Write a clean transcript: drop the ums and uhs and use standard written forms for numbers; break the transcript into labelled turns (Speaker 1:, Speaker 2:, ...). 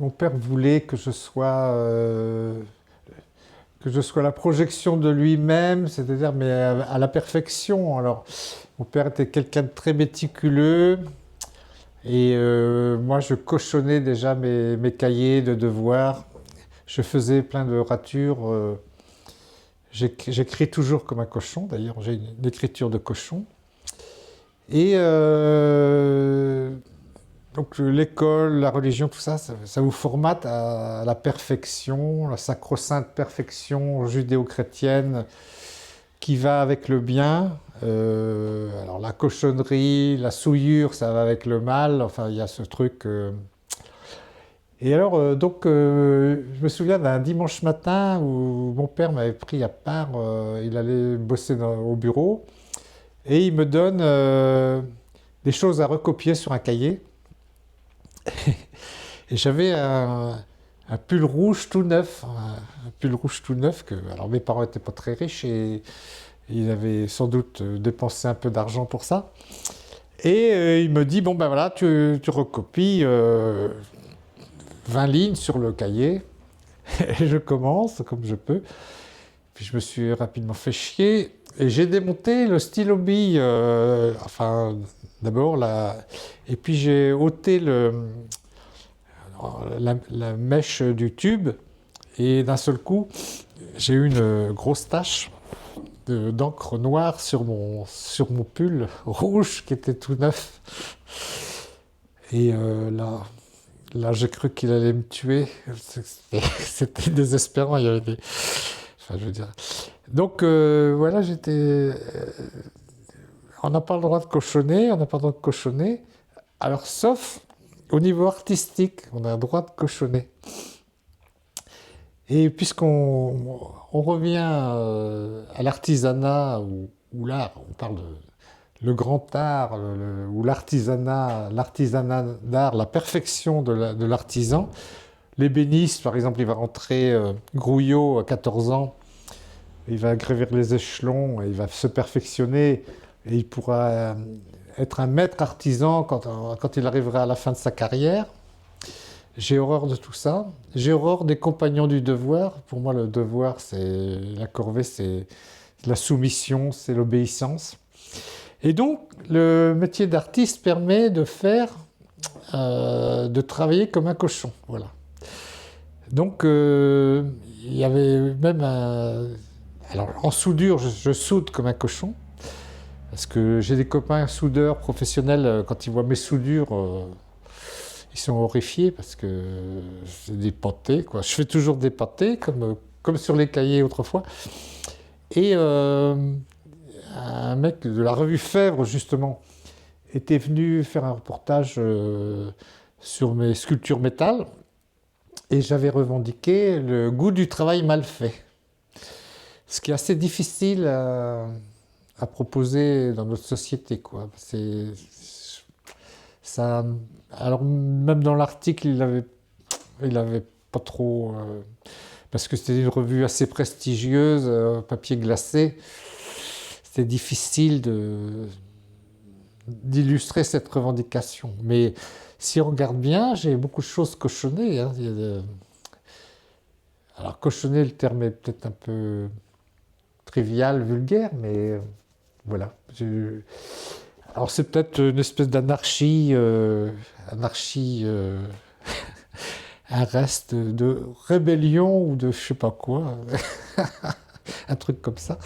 Speaker 1: mon père voulait que je sois la projection de lui-même, c'est-à-dire mais à la perfection. Alors, mon père était quelqu'un de très méticuleux et moi, je cochonnais déjà mes cahiers de devoirs. Je faisais plein de ratures. J'écris toujours comme un cochon, d'ailleurs, j'ai une écriture de cochon. Et donc l'école, la religion, tout ça, ça vous formate à la perfection, la sacro-sainte perfection judéo-chrétienne qui va avec le bien. Alors la cochonnerie, la souillure, ça va avec le mal. Enfin, il y a ce truc. Et alors, je me souviens d'un dimanche matin où mon père m'avait pris à part. Il allait bosser au bureau et il me donne des choses à recopier sur un cahier. Et j'avais un pull rouge tout neuf, un pull rouge tout neuf que, alors mes parents n'étaient pas très riches et ils avaient sans doute dépensé un peu d'argent pour ça. Et il me dit, bon ben voilà, tu recopies 20 lignes sur le cahier. Et je commence comme je peux. Puis je me suis rapidement fait chier et j'ai démonté le stylo bille, enfin d'abord là, et puis j'ai ôté la mèche du tube et d'un seul coup j'ai eu une grosse tache d'encre noire sur mon pull rouge qui était tout neuf. Et là j'ai cru qu'il allait me tuer. C'était désespérant. Il y avait des... Enfin, je veux dire. Donc voilà, on n'a pas le droit de cochonner, on n'a pas le droit de cochonner. Alors sauf au niveau artistique, on a le droit de cochonner. Et puisqu'on revient à l'artisanat ou l'art, on parle de le grand art ou l'artisanat d'art, la perfection de l'artisan. L'ébéniste, par exemple, il va rentrer Grouillot à 14 ans, il va gravir les échelons, et il va se perfectionner et il pourra être un maître artisan quand il arrivera à la fin de sa carrière. J'ai horreur de tout ça. J'ai horreur des compagnons du devoir. Pour moi, le devoir, c'est la corvée, c'est la soumission, c'est l'obéissance. Et donc, le métier d'artiste permet de de travailler comme un cochon. Voilà. Donc, il y avait même alors, en soudure, je soude comme un cochon. Parce que j'ai des copains soudeurs professionnels, quand ils voient mes soudures, ils sont horrifiés parce que c'est des pâtés, quoi. Je fais toujours des pâtés, comme sur les cahiers autrefois. Et un mec de la revue Fèvre, justement, était venu faire un reportage sur mes sculptures métal. Et j'avais revendiqué le goût du travail mal fait. Ce qui est assez difficile à proposer dans notre société, quoi. Ça, alors même dans l'article, il avait pas trop, parce que c'était une revue assez prestigieuse, papier glacé. C'était difficile d'illustrer cette revendication. Mais si on regarde bien, j'ai beaucoup de choses cochonnées. Hein. Alors cochonner, le terme est peut-être un peu trivial, vulgaire, mais voilà. Alors c'est peut-être une espèce d'anarchie, un reste de rébellion ou de je sais pas quoi, un truc comme ça.